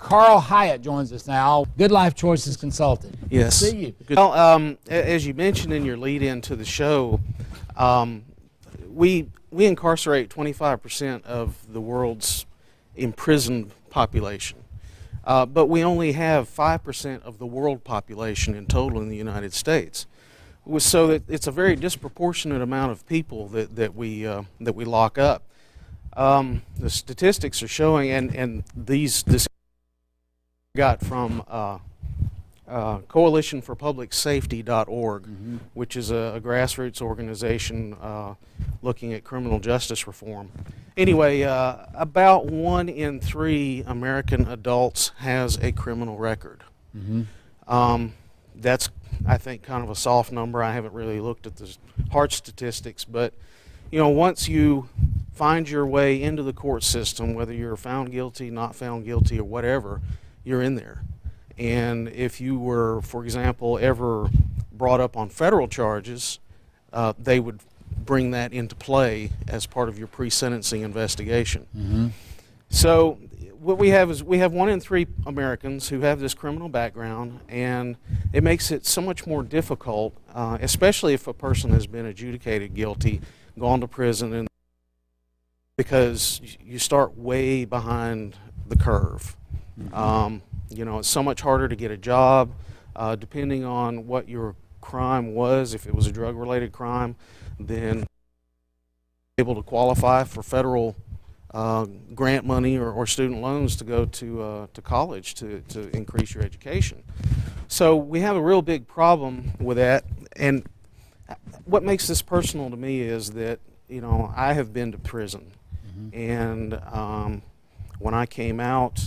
Carl Hyatt joins us now, Good Life Choices Consultant. Yes. Good to see you. Well, as you mentioned in your lead-in to the show, we incarcerate 25% of the world's imprisoned population, but we only have 5% of the world population in total in the United States. So that it's a very disproportionate amount of people that we lock up. The statistics are showing, and this got from Coalition for Public Safety.org, which is a grassroots organization looking at criminal justice reform. Anyway, about 1 in 3 American adults has a criminal record. That's, I think, kind of a soft number. I haven't really looked at the hard statistics, but once you find your way into the court system, whether you're found guilty, not found guilty, or whatever, you're in there. And if you were, for example, ever brought up on federal charges, they would bring that into play as part of your pre-sentencing investigation. So what we have is 1 in 3 Americans who have this criminal background, and it makes it so much more difficult, especially if a person has been adjudicated guilty, gone to prison, and because you start way behind the curve. It's so much harder to get a job, depending on what your crime was. If it was a drug-related crime, then able to qualify for federal grant money or student loans to go to college to increase your education. So we have a real big problem with that. And what makes this personal to me is that I have been to prison, and when I came out,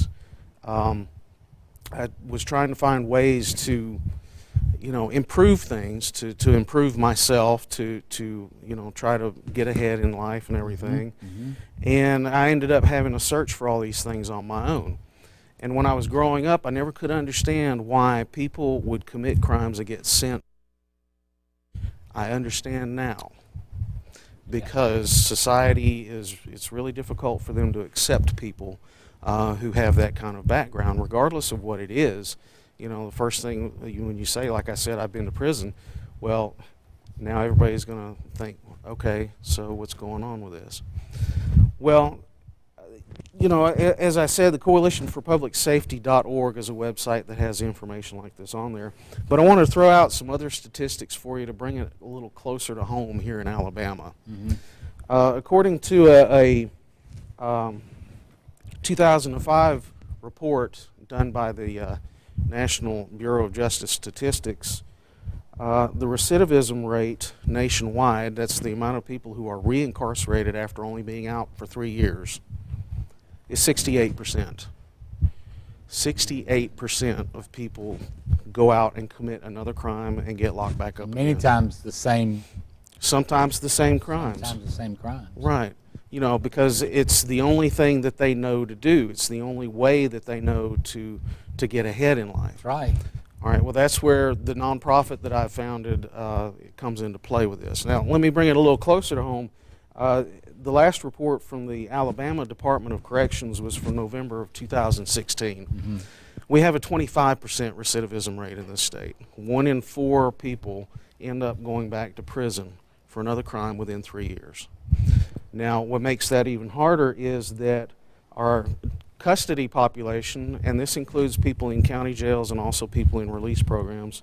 I was trying to find ways to improve things, to improve myself, to try to get ahead in life and everything. And I ended up having to search for all these things on my own. And when I was growing up, I never could understand why people would commit crimes and get sent. I understand now, because society it's really difficult for them to accept people who have that kind of background, regardless of what it is. The first thing when you say, like I said, I've been to prison, well, now everybody's going to think, okay, so what's going on with this? Well, as I said, the Coalition for Public Safety.org is a website that has information like this on there. But I want to throw out some other statistics for you to bring it a little closer to home here in Alabama. According to a 2005 report done by the National Bureau of Justice Statistics, the recidivism rate nationwide, that's the amount of people who are reincarcerated after only being out for 3 years, is 68%. 68% of people go out and commit another crime and get locked back up Many again. times the same. Sometimes the same crimes. Sometimes the same crimes. Right. Because it's the only thing that they know to do. It's the only way that they know to get ahead in life. Right. All right, well, that's where the nonprofit that I founded comes into play with this. Now, let me bring it a little closer to home. The last report from the Alabama Department of Corrections was from November of 2016. We have a 25% recidivism rate in this state. 1 in 4 people end up going back to prison for another crime within 3 years. Now, what makes that even harder is that our custody population, and this includes people in county jails and also people in release programs,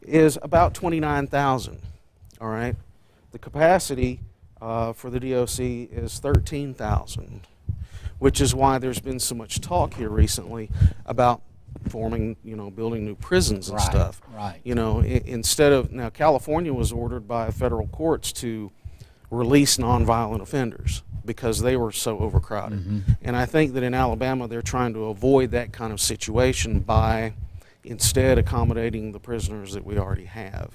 is about 29,000, all right? The capacity for the DOC is 13,000, which is why there's been so much talk here recently about forming, building new prisons and stuff. Right. Instead of, now California was ordered by federal courts to release nonviolent offenders because they were so overcrowded. And I think that in Alabama they're trying to avoid that kind of situation by instead accommodating the prisoners that we already have.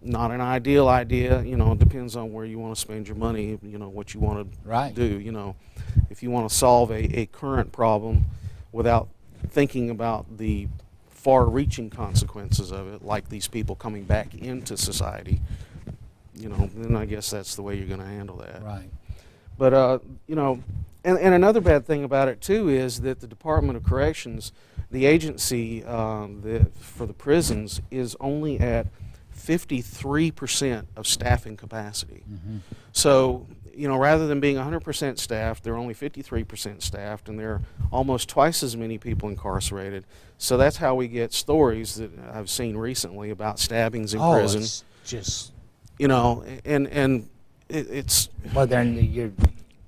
Not an ideal idea, it depends on where you want to spend your money, what you want to do. If you want to solve a current problem without thinking about the far-reaching consequences of it, like these people coming back into society, then I guess that's the way you're going to handle that. Right. But, And another bad thing about it too is that the Department of Corrections, the agency for the prisons, is only at 53% of staffing capacity. So, you know, rather than being 100% staffed, they're only 53% staffed, and there are almost twice as many people incarcerated. So that's how we get stories that I've seen recently about stabbings in prison. It's just, you know, and it's well, then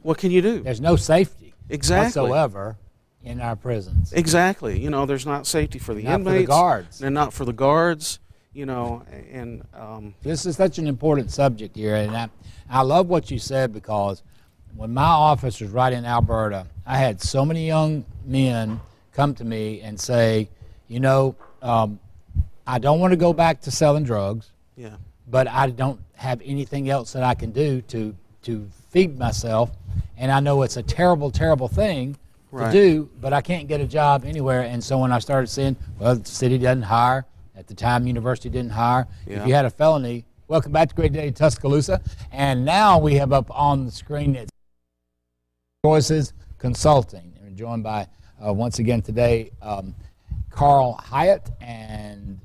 what can you do? there's no safety Exactly. whatsoever in our prisons. Exactly. You know, there's not safety for the Not inmates. for the guards. And not for the guards. You know, and This is such an important subject here, and I love what you said, because when my office was right in Alberta, I had so many young men come to me and say, you know, I don't want to go back to selling drugs, yeah, but I don't have anything else that I can do to feed myself, and I know it's a terrible, terrible thing to do, but I can't get a job anywhere. And so when I started seeing, well, the city doesn't hire. At the time, university didn't hire. If you had a felony, welcome back to Great Day Tuscaloosa. And now we have up on the screen it's Choices Consulting. And we're joined by, once again today, Carl Hyatt, and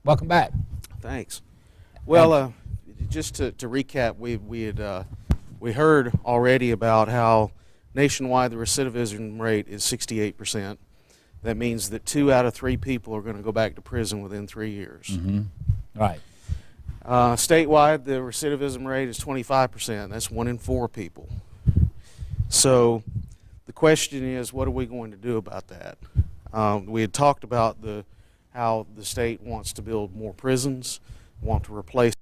welcome back. Thanks. Well, just to recap, we heard already about how nationwide the recidivism rate is 68%. That means that 2 out of 3 people are going to go back to prison within 3 years. Right. Statewide, the recidivism rate is 25%. That's 1 in 4 people. So the question is, what are we going to do about that? We had talked about how the state wants to build more prisons, want to replace.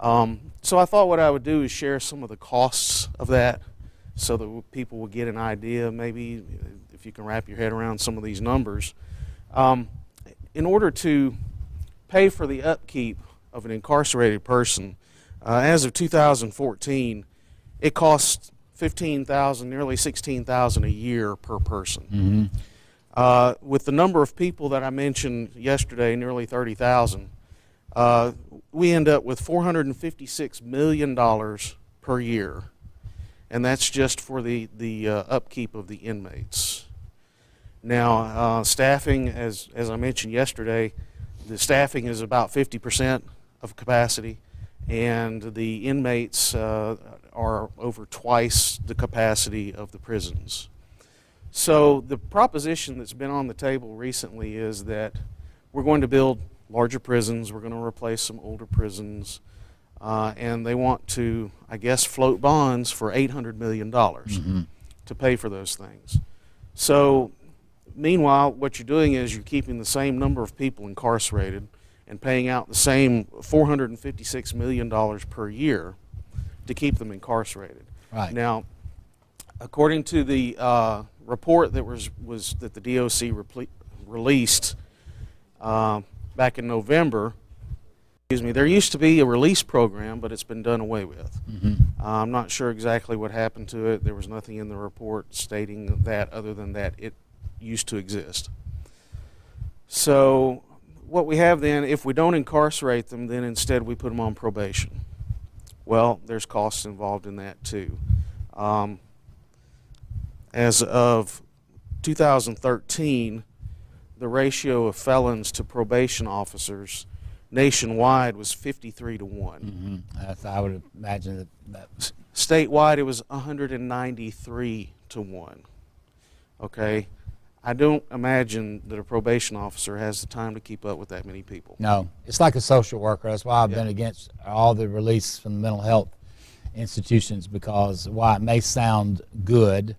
So I thought what I would do is share some of the costs of that, so that people will get an idea, maybe if you can wrap your head around some of these numbers. In order to pay for the upkeep of an incarcerated person, as of 2014, it costs $15,000, nearly $16,000 a year per person. With the number of people that I mentioned yesterday, nearly 30,000, we end up with $456 million per year. And that's just for the upkeep of the inmates. Now, staffing, as I mentioned yesterday, the staffing is about 50% of capacity, and the inmates are over twice the capacity of the prisons. So the proposition that's been on the table recently is that we're going to build larger prisons, we're going to replace some older prisons, and they want to, I guess, float bonds for $800 million to pay for those things. So meanwhile, what you're doing is you're keeping the same number of people incarcerated and paying out the same $456 million per year to keep them incarcerated. Right. Now, according to the report that that the DOC released back in November, there used to be a release program, but it's been done away with. I'm not sure exactly what happened to it. There was nothing in the report stating that, other than that it used to exist. So what we have then, if we don't incarcerate them, then instead we put them on probation. Well, there's costs involved in that too. As of 2013, the ratio of felons to probation officers nationwide was 53 to 1. I would imagine that. Statewide, it was 193 to 1. Okay? I don't imagine that a probation officer has the time to keep up with that many people. No, it's like a social worker. That's why I've been against all the release from the mental health institutions, because while it may sound good,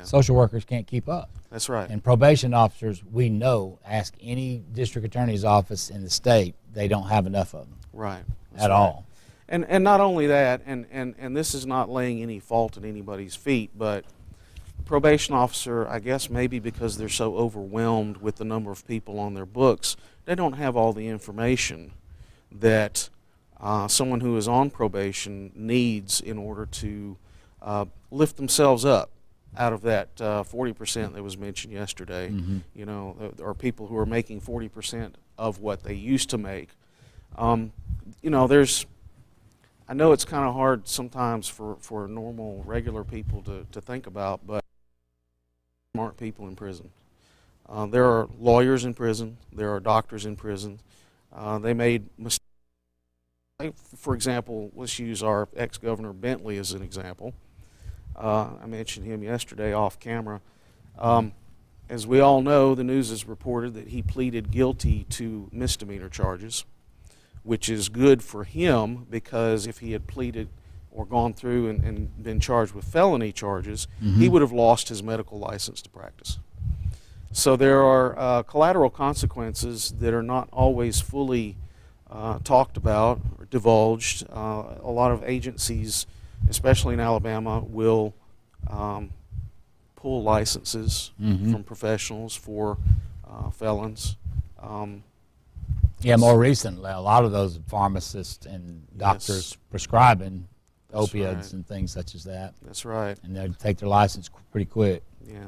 social workers can't keep up. That's right. And probation officers, we know, ask any district attorney's office in the state, they don't have enough of them. Right. At all. And not only that, and this is not laying any fault at anybody's feet, but the probation officer, I guess maybe because they're so overwhelmed with the number of people on their books, they don't have all the information that someone who is on probation needs in order to lift themselves up out of that 40% that was mentioned yesterday. You know, or people who are making 40% of what they used to make. You know, I know it's kind of hard sometimes for normal, regular people to think about, but smart people in prison. There are lawyers in prison. There are doctors in prison. They made mistakes. For example, let's use our ex-governor Bentley as an example. I mentioned him yesterday off camera. As we all know, the news has reported that he pleaded guilty to misdemeanor charges, which is good for him, because if he had pleaded or gone through and been charged with felony charges, he would have lost his medical license to practice. So there are collateral consequences that are not always fully talked about or divulged. A lot of agencies, especially in Alabama, will pull licenses from professionals for felons. Yeah, more recently, a lot of those pharmacists and doctors prescribing opiates and things such as that. That's right. And they take their license pretty quick. Yeah.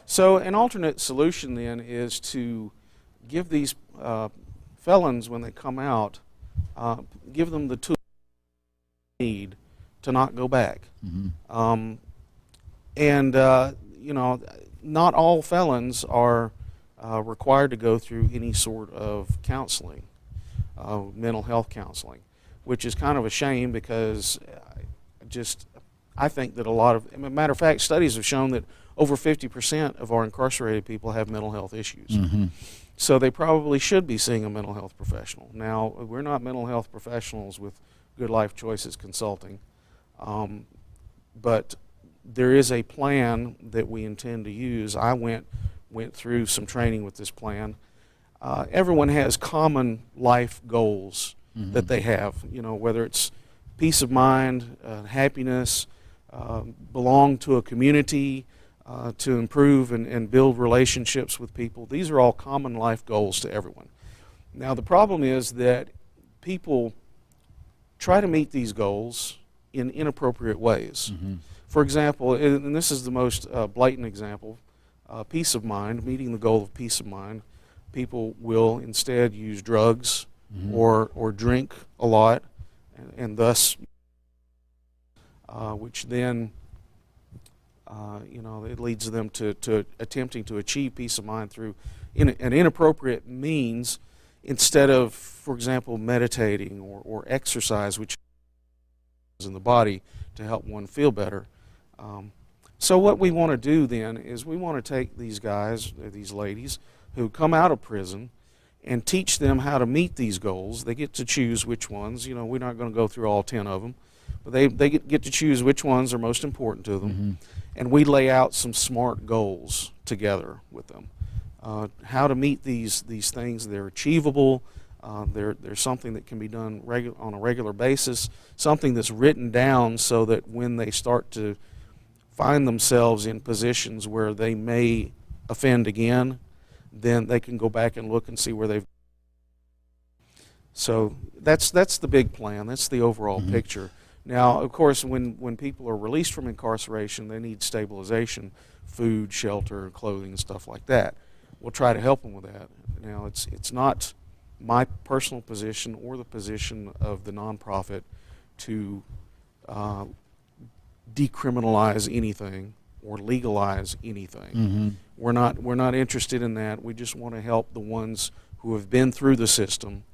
So an alternate solution then is to give these felons, when they come out, give them the tools they need to not go back. You know, not all felons are required to go through any sort of counseling, mental health counseling, which is kind of a shame, because I think that a lot of, as a matter of fact, studies have shown that over 50% of our incarcerated people have mental health issues. So they probably should be seeing a mental health professional. Now, we're not mental health professionals with Good Life Choices Consulting, but there is a plan that we intend to use. I went through some training with this plan. Everyone has common life goals that they have, you know, whether it's peace of mind, happiness, belong to a community, to improve and build relationships with people. These are all common life goals to everyone. Now, the problem is that people try to meet these goals in inappropriate ways. For example, and this is the most blatant example, peace of mind, meeting the goal of peace of mind, people will instead use drugs or drink a lot, and thus, which then, you know, it leads them to attempting to achieve peace of mind through an inappropriate means, instead of, for example, meditating or exercise, which is in the body to help one feel better. So what we want to do then is we want to take these guys, these ladies, who come out of prison and teach them how to meet these goals. They get to choose which ones. You know, we're not going to go through all 10 of them, but they get to choose which ones are most important to them. And we lay out some SMART goals together with them. How to meet these things. They're achievable. They're something that can be done on a regular basis, something that's written down so that when they start to find themselves in positions where they may offend again, then they can go back and look and see where they've. So that's the big plan. That's the overall picture. Now, of course, when people are released from incarceration, they need stabilization, food, shelter, clothing, and stuff like that. We'll try to help them with that. Now, it's not my personal position or the position of the nonprofit to decriminalize anything or legalize anything. We're not interested in that. We just want to help the ones who have been through the system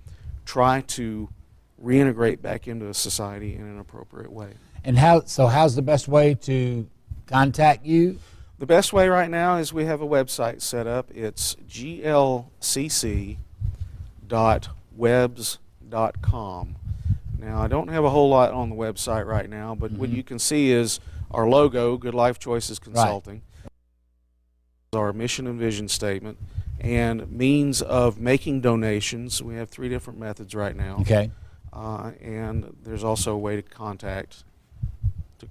try to reintegrate back into society in an appropriate way. And how's the best way to contact you? The best way right now is we have a website set up. It's glcc.webs.com. Now, I don't have a whole lot on the website right now, but what you can see is our logo, Good Life Choices Consulting, our mission and vision statement, and means of making donations. We have 3 different methods right now. Okay. And there's also a way to contact to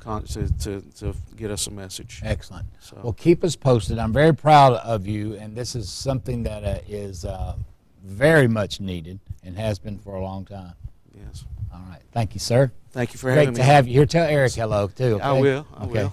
get us a message. Excellent. So. Well, keep us posted. I'm very proud of you, and this is something that is very much needed and has been for a long time. Yes. All right. Thank you, sir. Thank you for having me. Great to have you here. Tell Eric hello, too. Okay? I will. Okay.